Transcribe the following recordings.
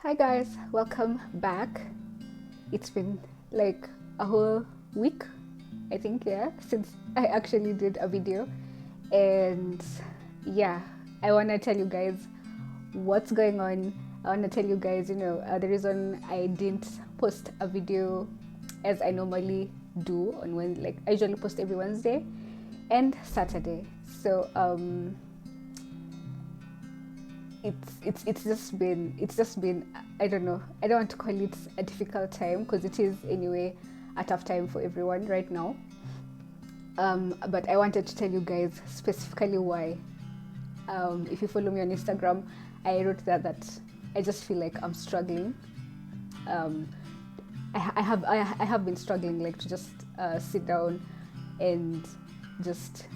Hi guys, welcome back. It's been like a whole week, I think, yeah, since I actually did a video. And yeah, I want to tell you guys what's going on. I want to tell you guys, the reason I didn't post a video as I normally do on when, like, I usually post every Wednesday and Saturday. So, it's just been I don't know, I don't want to call it a difficult time because it is anyway a tough time for everyone right now, but I wanted to tell you guys specifically why. If you follow me on Instagram, I wrote that I just feel like I'm struggling. um, I have been struggling, like, to just sit down and just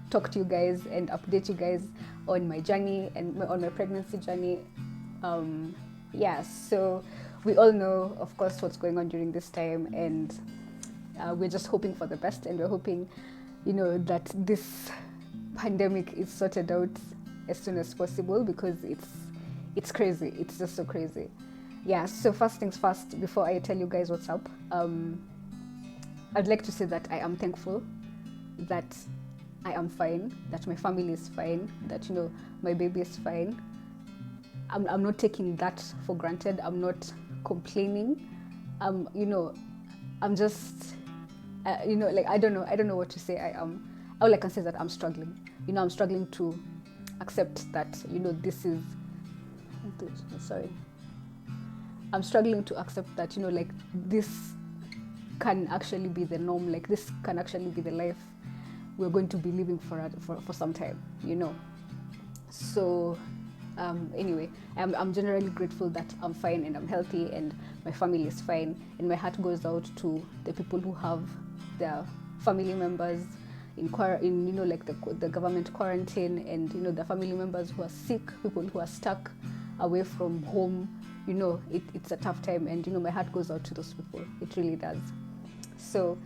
talk to you guys and update you guys on my journey and on my pregnancy journey. Yeah, so we all know, of course, what's going on during this time, and we're just hoping for the best, and we're hoping, that this pandemic is sorted out as soon as possible because it's crazy. It's just so crazy. Yeah. So first things first, before I tell you guys what's up, I'd like to say that I am thankful that I am fine, that my family is fine, that my baby is fine. I'm not taking that for granted. I'm not complaining. I'm just like, I don't know what to say. All I can say is that I'm struggling. I'm struggling to accept that this is sorry. I'm struggling to accept that like, this can actually be the norm. Like, this can actually be the life we're going to be living for some time. So anyway, I'm generally grateful that I'm fine and I'm healthy and my family is fine, and my heart goes out to the people who have their family members in like the government quarantine, and the family members who are sick, people who are stuck away from home. It's a tough time, and my heart goes out to those people. It really does. So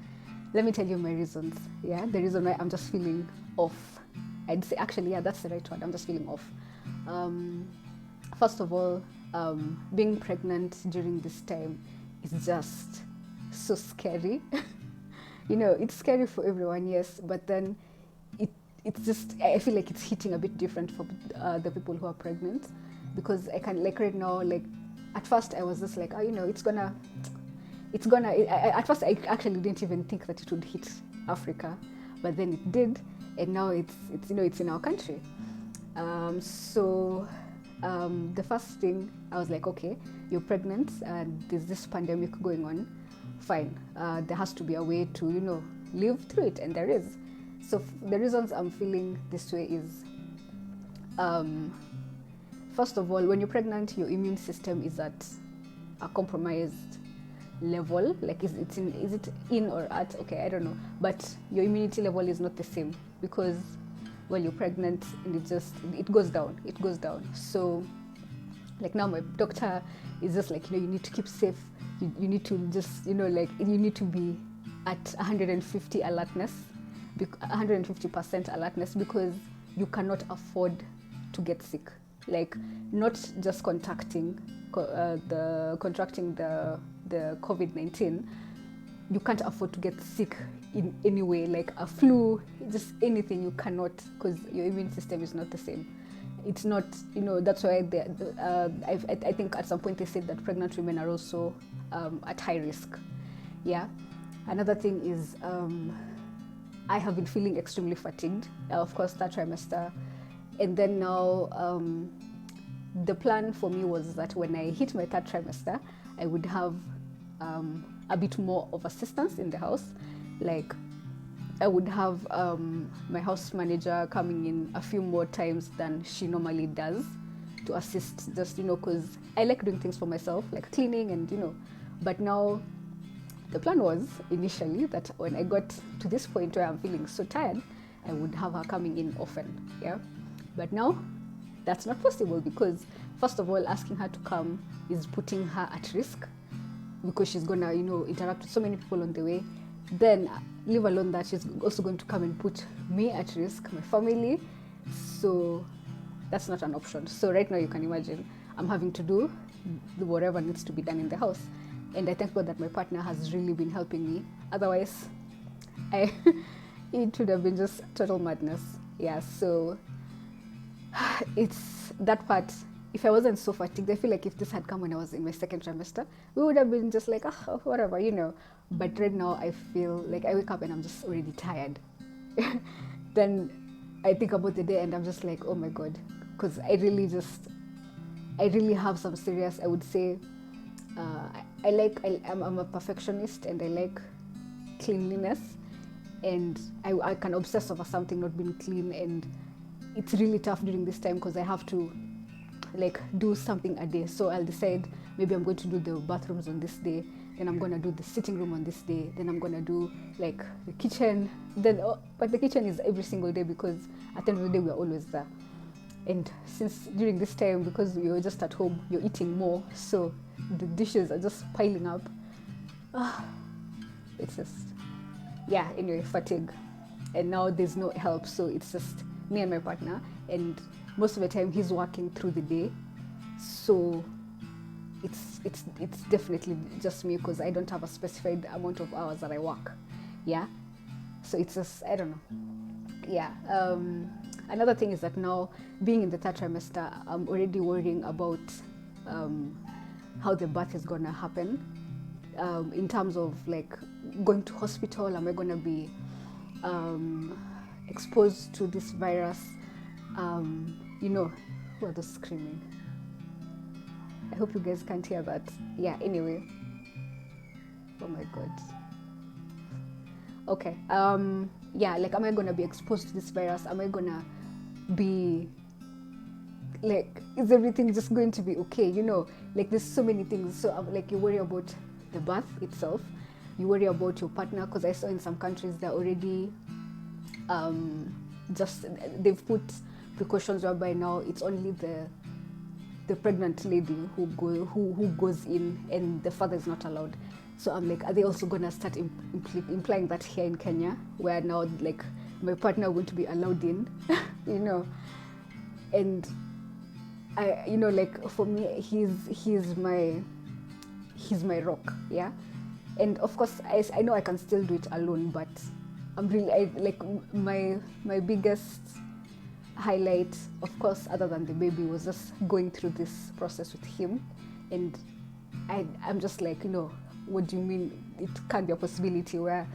let me tell you my reasons. Yeah, the reason why I'm just feeling off. I'd say, actually, yeah, that's the right word. I'm just feeling off. First of all, being pregnant during this time is just so scary. It's scary for everyone, yes, but then it's just, I feel like it's hitting a bit different for the people who are pregnant, because I can, like, right now, like, at first I was just like, at first I actually didn't even think that it would hit Africa, but then it did, and now it's in our country. So the first thing, I was like, okay, you're pregnant and there's this pandemic going on, fine. There has to be a way to live through it, and there is. So the reasons I'm feeling this way is, first of all, when you're pregnant, your immune system is at a compromised level. Like, is it in or at? Okay, I don't know. But your immunity level is not the same, because when you're pregnant, and it goes down. It goes down. So, like, now my doctor is just like, you need to keep safe. You need to just, like, you need to be at 150 alertness, 150% alertness, because you cannot afford to get sick. Like, not just contracting the COVID-19, you can't afford to get sick in any way, like a flu, just anything. You cannot, because your immune system is not the same. It's not, that's why I think at some point they said that pregnant women are also at high risk. Yeah. Another thing is, I have been feeling extremely fatigued, of course, that trimester. And then now, the plan for me was that when I hit my third trimester, I would have a bit more of assistance in the house. Like, I would have my house manager coming in a few more times than she normally does to assist, just, because I like doing things for myself, like cleaning and, but now the plan was initially that when I got to this point where I'm feeling so tired, I would have her coming in often, yeah. But now that's not possible, because first of all, asking her to come is putting her at risk, because she's gonna interact with so many people on the way. Then, leave alone that, she's also going to come and put me at risk, my family. So that's not an option. So right now, you can imagine I'm having to do whatever needs to be done in the house. And I thank God that my partner has really been helping me. Otherwise, I it would have been just total madness. Yeah, so it's that part. If I wasn't so fatigued, I feel like if this had come when I was in my second trimester, we would have been just like, whatever, you know. But right now, I feel like I wake up and I'm just already tired. Then I think about the day and I'm just like, oh my God, because I really have some serious, I would say, I'm a perfectionist and I like cleanliness, and I can obsess over something not being clean, and it's really tough during this time because I have to like do something a day. So I'll decide maybe I'm going to do the bathrooms on this day, then I'm going to do the sitting room on this day, then I'm going to do like the kitchen, but the kitchen is every single day because at the end of the day we're always there. And since during this time, because you're just at home, you're eating more, so the dishes are just piling up. It's just, yeah, anyway, fatigue. And now there's no help, so it's just me and my partner, and most of the time he's working through the day, so it's definitely just me because I don't have a specified amount of hours that I work. Yeah, so it's just, I don't know. Yeah. Another thing is that now, being in the third trimester, I'm already worrying about how the birth is gonna happen, in terms of like going to hospital. Am I gonna be exposed to this virus? You know, who are those screaming? I hope you guys can't hear that. Yeah, anyway. Oh my God. Okay. Yeah, like, am I gonna be exposed to this virus? Am I gonna be like, is everything just going to be okay? You know, like, there's so many things. So like, you worry about the birth itself, you worry about your partner, because I saw in some countries they're already they've put precautions whereby now it's only the pregnant lady who goes in, and the father is not allowed. So I'm like, are they also gonna start implying that here in Kenya, where now like my partner won't be allowed in? You know, and I, you know, like, for me, he's my rock. Yeah, and of course I know I can still do it alone, but I'm really, like, my biggest highlight, of course, other than the baby, was just going through this process with him. And I'm just like, you know, what do you mean it can't be a possibility where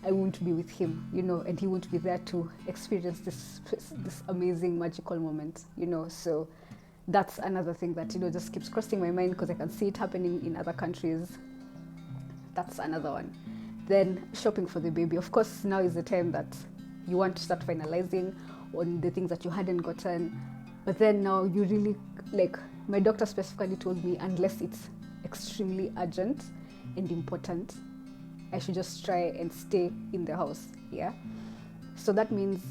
I won't be with him, you know, and he won't be there to experience this amazing magical moment, you know? So that's another thing that, you know, just keeps crossing my mind because I can see it happening in other countries. That's another one. Then shopping for the baby. Of course, now is the time that you want to start finalizing on the things that you hadn't gotten. But then now you really, like, my doctor specifically told me, unless it's extremely urgent and important, I should just try and stay in the house. Yeah. So that means,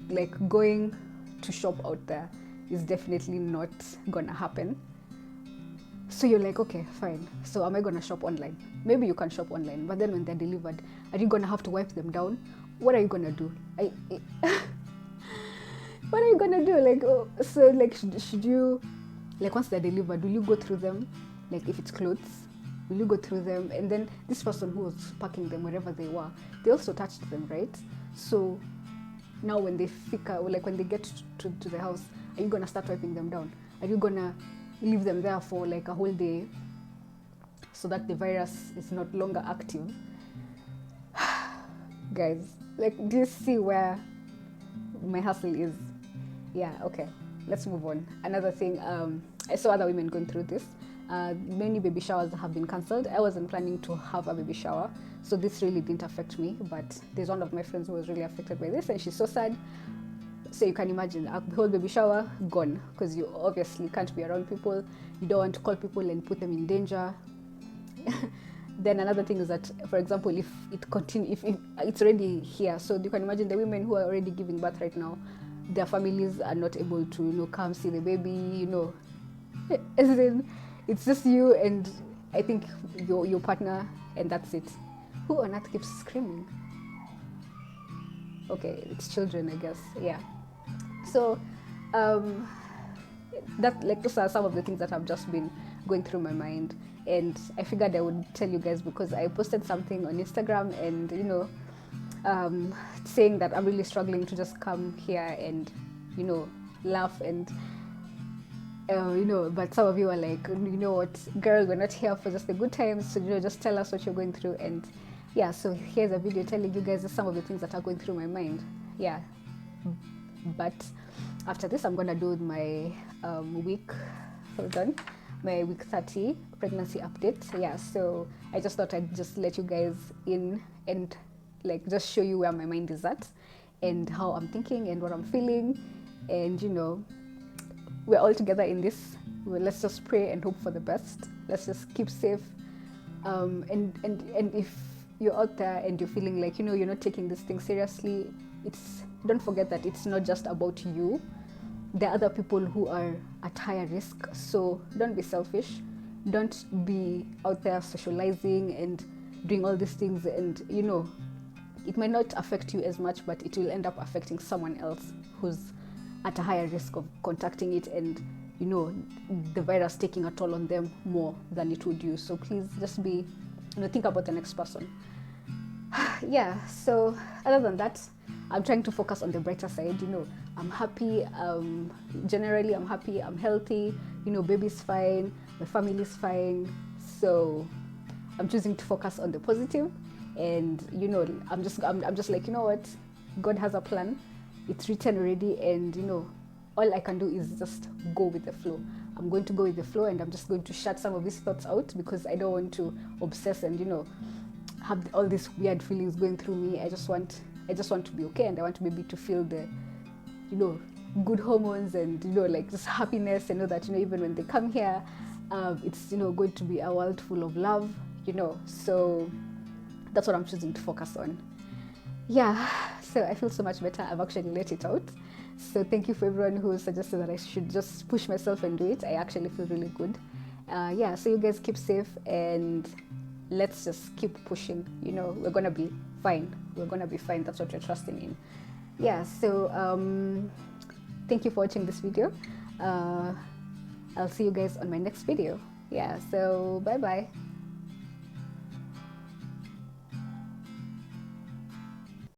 like, going to shop out there is definitely not gonna happen. So you're like, okay, fine. So am I gonna shop online? Maybe you can shop online, but then when they're delivered, are you gonna have to wipe them down? What are you gonna do? What are you gonna do? Like, so like, should you, like, once they're delivered, will you go through them? Like, if it's clothes, will you go through them? And then this person who was packing them, wherever they were, they also touched them, right? So now when they like when they get to the house, are you gonna start wiping them down? Are you gonna leave them there for like a whole day so that the virus is not longer active? Guys, like, do you see where my hustle is? Yeah, okay, let's move on. Another thing, I saw other women going through this. Many baby showers have been cancelled. I wasn't planning to have a baby shower, so this really didn't affect me, but there's one of my friends who was really affected by this, and she's so sad. So you can imagine, a whole baby shower gone, because you obviously can't be around people. You don't want to call people and put them in danger. Then another thing is that, for example, if it's already here, so you can imagine the women who are already giving birth right now, their families are not able to, you know, come see the baby, you know. As in, it's just you and I think your partner, and that's it. Who on earth keeps screaming? Okay, it's children, I guess. Yeah. So that, like, those are some of the things that have just been going through my mind, and I figured I would tell you guys because I posted something on Instagram, and saying that I'm really struggling to just come here and laugh, and but some of you are like, what, girl, we're not here for just the good times, so just tell us what you're going through. And yeah, so here's a video telling you guys some of the things that are going through my mind. Yeah, but after this, I'm gonna do my my week 30 pregnancy update. Yeah, so I just thought I'd just let you guys in and like just show you where my mind is at and how I'm thinking and what I'm feeling, and we're all together in this. Well, let's just pray and hope for the best. Let's just keep safe. And if you're out there and you're feeling like you're not taking this thing seriously, don't forget that it's not just about you. There are other people who are at higher risk. So don't be selfish. Don't be out there socializing and doing all these things, and it might not affect you as much, but it will end up affecting someone else who's at a higher risk of contacting it, and the virus taking a toll on them more than it would you. So please just be think about the next person. Yeah, so other than that, I'm trying to focus on the brighter side. I'm happy. Generally I'm happy, I'm healthy, baby's fine, my family's fine. So I'm choosing to focus on the positive, and I'm just like, what, God has a plan. It's written already, and all I can do is just go with the flow. I'm going to go with the flow, and I'm just going to shut some of these thoughts out because I don't want to obsess and have all these weird feelings going through me. I just want to be okay, and I want baby to feel the good hormones and like just happiness, and know that even when they come here, it's going to be a world full of love. So that's what I'm choosing to focus on. Yeah, so I feel so much better. I've actually let it out. So thank you for everyone who suggested that I should just push myself and do it. I actually feel really good. Yeah, so you guys keep safe, and let's just keep pushing. We're gonna be fine. We're gonna be fine. That's what we're trusting in. Yeah, so thank you for watching this video. I'll see you guys on my next video. Yeah, so bye bye.